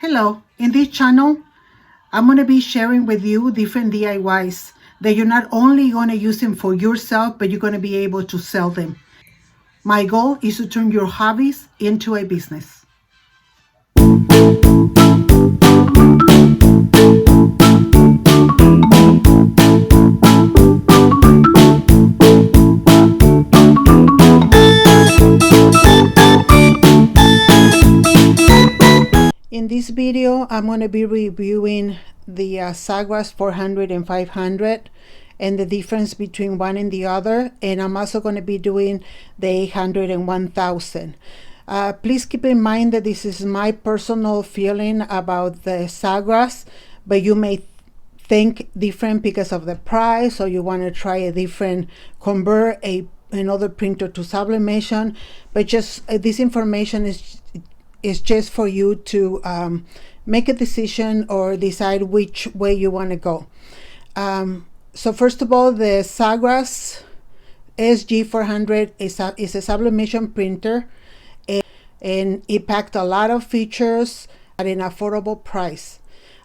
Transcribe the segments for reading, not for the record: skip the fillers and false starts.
Hello, in this channel, I'm going to be sharing with you different DIYs that you're not only going to use them for yourself, but you're going to be able to sell them. My goal is to turn your hobbies into a business. In this video, I'm going to be reviewing the Sawgrass 400 and 500 and the difference between one and the other, and I'm also going to be doing the 800 and 1000. Please keep in mind that this is my personal feeling about the Sawgrass, but you may think different because of the price, or you want to try a different, convert another printer to sublimation. But just this information is just for you to make a decision or decide which way you want to go. So first of all, the Sawgrass SG400 is a sublimation printer, and it packed a lot of features at an affordable price,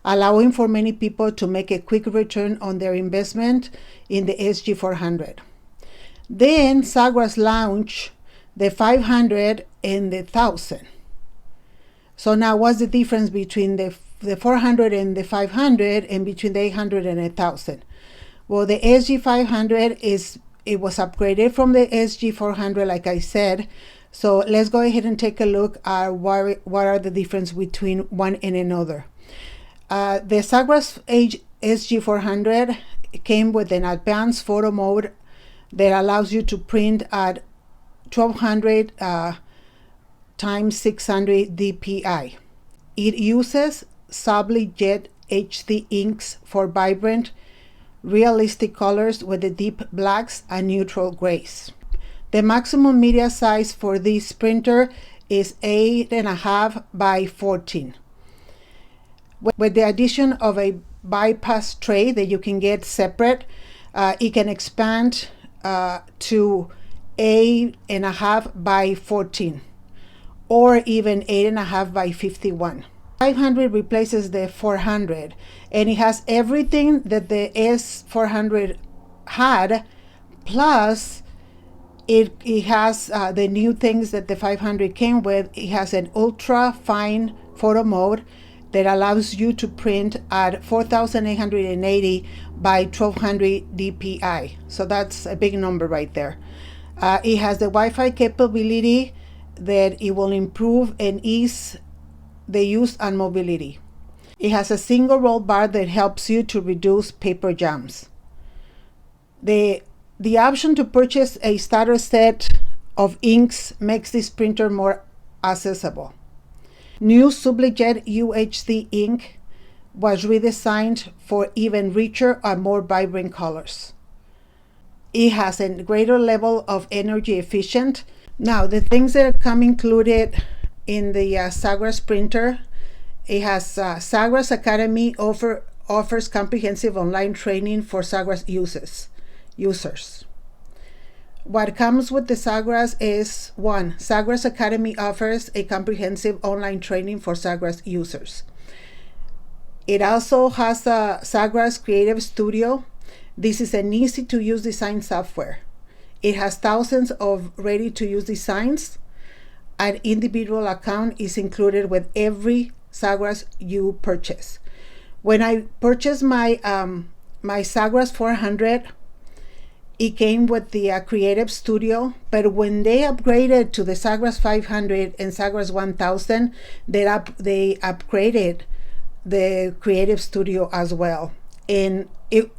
allowing for many people to make a quick return on their investment in the SG400. Then Sawgrass launched the 500 and the 1000. So now what's the difference between the 400 and the 500 and between the 800 and 1000? Well, the SG500 it was upgraded from the SG400, like I said. So let's go ahead and take a look at what are the difference between one and another. The Sawgrass SG400 came with an advanced photo mode that allows you to print at 1200 times 600 dpi. It uses Jet HD inks for vibrant, realistic colors with the deep blacks and neutral grays. The maximum media size for this printer is 8.5 by 14. With the addition of a bypass tray that you can get separate, it can expand to 8.5 by 14. Or even 8.5 by 51. 500 replaces the 400, and it has everything that the S400 had, plus it has the new things that the 500 came with. It has an ultra fine photo mode that allows you to print at 4880 by 1200 dpi. So that's a big number right there. It has the Wi-Fi capability that it will improve and ease the use and mobility. It has a single roll bar that helps you to reduce paper jams. The option to purchase a starter set of inks makes this printer more accessible. New Jet UHD ink was redesigned for even richer and more vibrant colors. It has a greater level of energy efficient. Now, the things that come included in the Sawgrass printer, it has Sawgrass Academy offers comprehensive online training for Sawgrass users. What comes with the Sawgrass is, 1, Sawgrass Academy offers a comprehensive online training for Sawgrass users. It also has a Sawgrass Creative Studio. This is an easy-to-use design software. It has thousands of ready-to-use designs. An individual account is included with every Sawgrass you purchase. When I purchased my Sawgrass 400, it came with the Creative Studio, but when they upgraded to the Sawgrass 500 and Sawgrass 1000, they upgraded the Creative Studio as well. And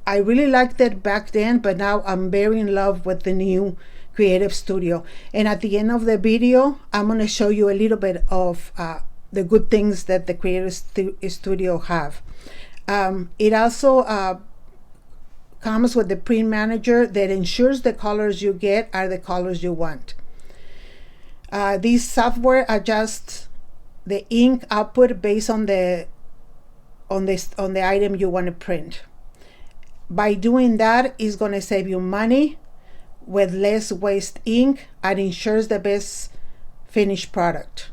I really liked it back then, but now I'm very in love with the new Creative Studio. And at the end of the video, I'm going to show you a little bit of the good things that the Creative Studio have. It also comes with the print manager that ensures the colors you get are the colors you want. This software adjusts the ink output based on the item you want to print. By doing that, it's going to save you money with less waste ink and ensures the best finished product.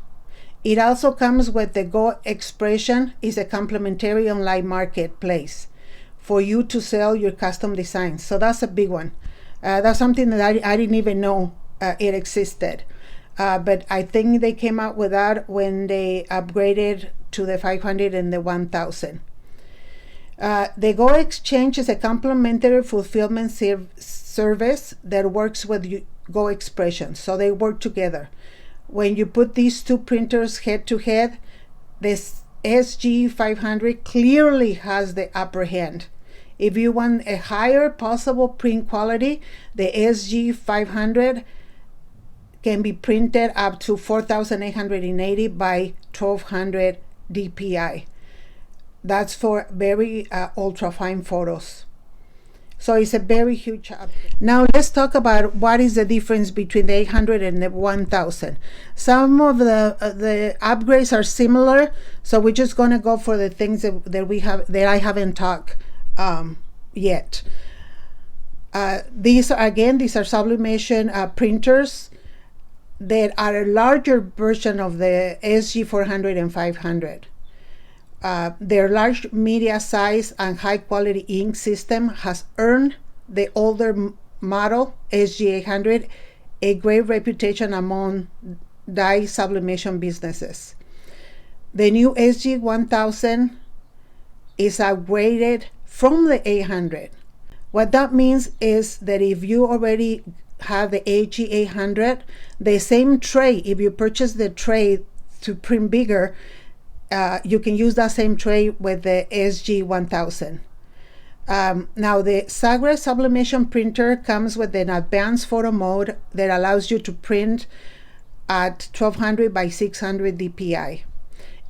It also comes with the Go Expression, is a complementary online marketplace for you to sell your custom designs. So that's a big one. That's something that I didn't even know it existed. But I think they came out with that when they upgraded to the 500 and the 1000. The Go Exchange is a complementary fulfillment service that works with Go Expression. So they work together. When you put these two printers head to head, this SG500 clearly has the upper hand. If you want a higher possible print quality, the SG500 can be printed up to 4,880 by 1,200 dpi. That's for very ultra fine photos. So it's a very huge upgrade. Now let's talk about what is the difference between the 800 and the 1000. Some of the upgrades are similar, so we're just going to go for the things that I haven't talked yet. These are sublimation printers that are a larger version of the SG400 and 500. Their large media size and high quality ink system has earned the older model SG800 a great reputation among dye sublimation businesses. The new SG1000 is upgraded from the 800. What that means is that if you already have the SG800, the same tray, if you purchase the tray to print bigger, you can use that same tray with the SG1000. Now the Sawgrass sublimation printer comes with an advanced photo mode that allows you to print at 1200 by 600 dpi.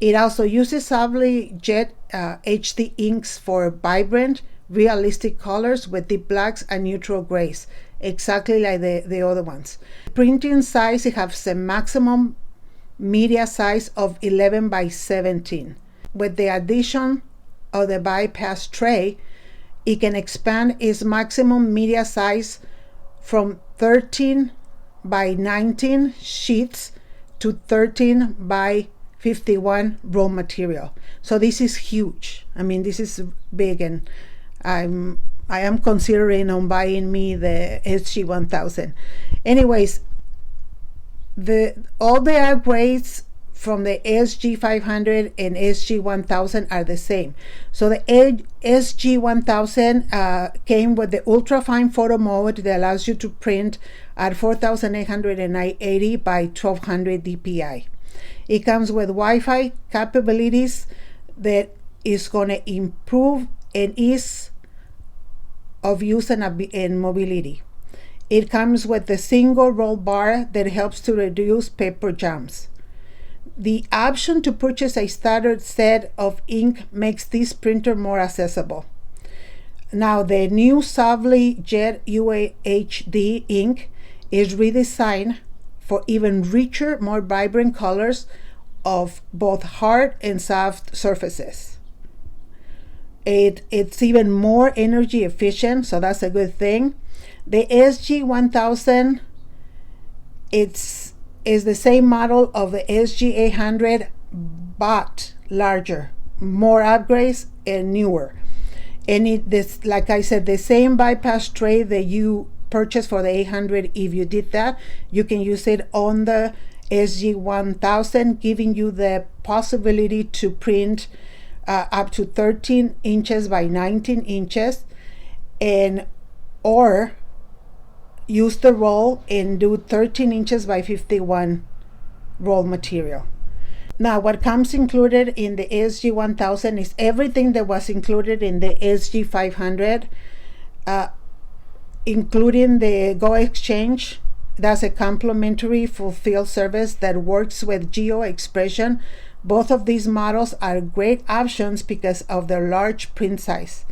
It also uses SavvyJet HD inks for vibrant, realistic colors with deep blacks and neutral grays, exactly like the other ones. Printing size, it has a maximum media size of 11 by 17. With the addition of the bypass tray, it can expand its maximum media size from 13 by 19 sheets to 13 by 51 raw material. So this is huge. I mean, this is big, and I am considering on buying me the SG1000. Anyways, all the upgrades from the SG500 and SG1000 are the same. So the SG1000 came with the ultra fine photo mode that allows you to print at 4,880 by 1200 dpi. It comes with Wi-Fi capabilities that is going to improve and ease of use and mobility. It comes with the single roll bar that helps to reduce paper jams. The option to purchase a standard set of ink makes this printer more accessible. Now the new SavvyJet UHD ink is redesigned for even richer, more vibrant colors of both hard and soft surfaces. It's even more energy efficient, so that's a good thing. The SG1000 is the same model of the SG800, but larger, more upgrades and newer. And this, like I said, the same bypass tray that you purchased for the 800, if you did that, you can use it on the SG1000, giving you the possibility to print up to 13 inches by 19 inches, or use the roll and do 13 inches by 51 roll material. Now, what comes included in the SG1000 is everything that was included in the SG500, including the Go Exchange. That's a complimentary fulfill service that works with Geo Expression. Both of these models are great options because of their large print size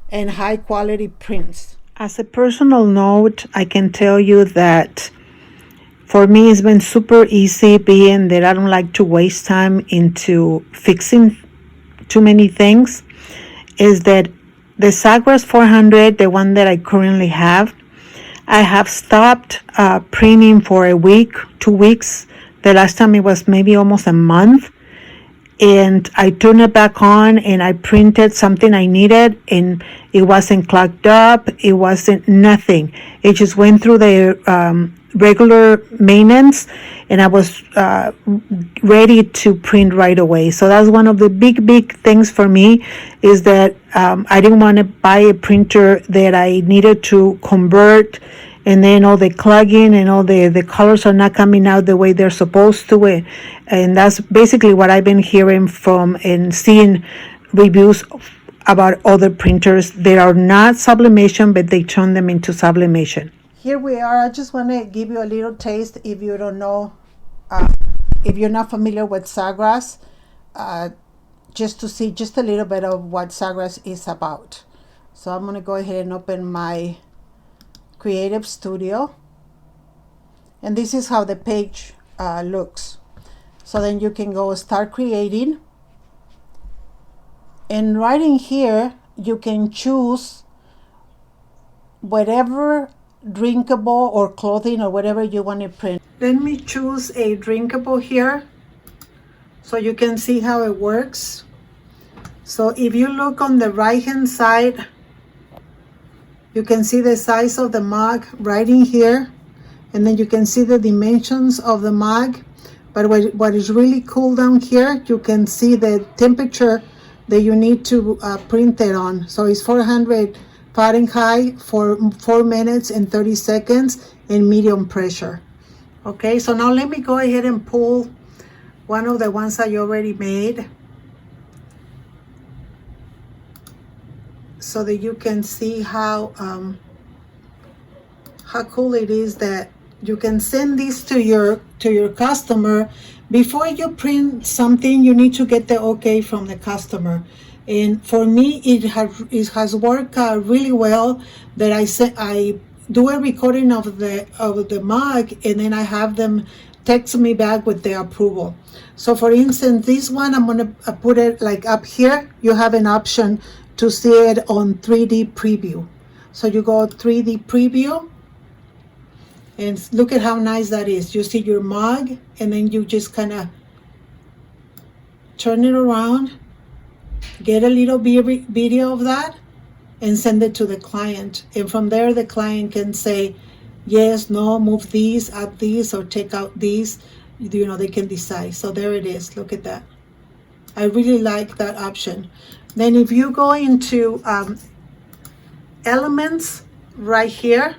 and high quality prints. As a personal note, I can tell you that for me it's been super easy, being that I don't like to waste time into fixing too many things, is that the Sawgrass 400, the one that I currently have, I have stopped printing for a week, 2 weeks, The last time it was maybe almost a month. And I turned it back on and I printed something I needed, and it wasn't clogged up. It wasn't nothing. It just went through the regular maintenance, and I was ready to print right away. So that's one of the big things for me, is that I didn't want to buy a printer that I needed to convert, and then all the clogging and all the colors are not coming out the way they're supposed to. And that's basically what I've been hearing from and seeing reviews about other printers. They are not sublimation, but they turn them into sublimation. Here we are. I just want to give you a little taste if you don't know, if you're not familiar with Sawgrass, just to see just a little bit of what Sawgrass is about. So I'm going to go ahead and open my Creative Studio, and this is how the page looks. So then you can go start creating, and right in here you can choose whatever drinkable or clothing or whatever you want to print. Let me choose a drinkable here so you can see how it works. So if you look on the right hand side, you can see the size of the mug right in here, and then you can see the dimensions of the mug. But what is really cool down here, you can see the temperature that you need to print it on. So it's 400 Fahrenheit for 4 minutes and 30 seconds in medium pressure. Okay, so now let me go ahead and pull one of the ones I already made, so that you can see how cool it is that you can send this to your customer. Before you print something, you need to get the okay from the customer. And for me, it has worked really well that I do a recording of the mug, and then I have them text me back with the approval. So for instance, this one, I'm gonna put it like up here. You have an option to see it on 3D preview. So you go 3D preview, and look at how nice that is. You see your mug, and then you just kind of turn it around, get a little video of that, and send it to the client. And from there, the client can say, yes, no, move these, add these, or take out these. You know, they can decide. So there it is. Look at that. I really like that option. Then if you go into elements right here,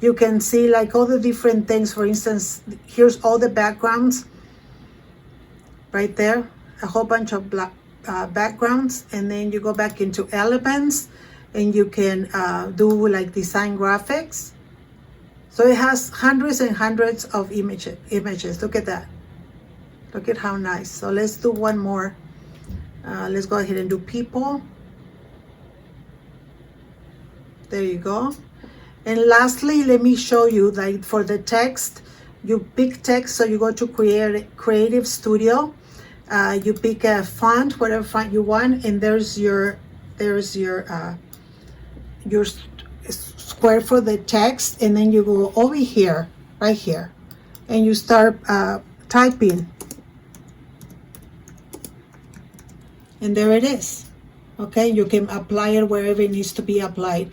you can see like all the different things. For instance, here's all the backgrounds right there, a whole bunch of black backgrounds. And then you go back into elements, and you can do like design graphics. So it has hundreds and hundreds of images. Look at that. Look at how nice. So let's do one more. Let's go ahead and do people. There you go. And lastly, let me show you, like for the text, you pick text. So you go to Creative Studio. You pick a font, whatever font you want, and there's your square for the text. And then you go over here, right here, and you start typing. And there it is. Okay, you can apply it wherever it needs to be applied.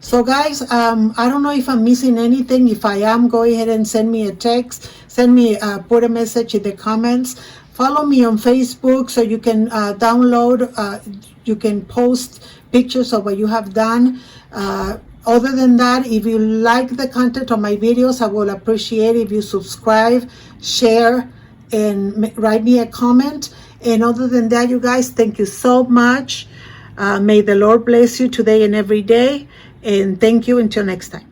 So guys, I don't know if I'm missing anything. If I am, go ahead and send me a text, put a message in the comments. Follow me on Facebook so you can download, you can post pictures of what you have done. Other than that, if you like the content of my videos, I will appreciate if you subscribe, share, and write me a comment. And other than that, you guys, thank you so much. May the Lord bless you today and every day. And thank you until next time.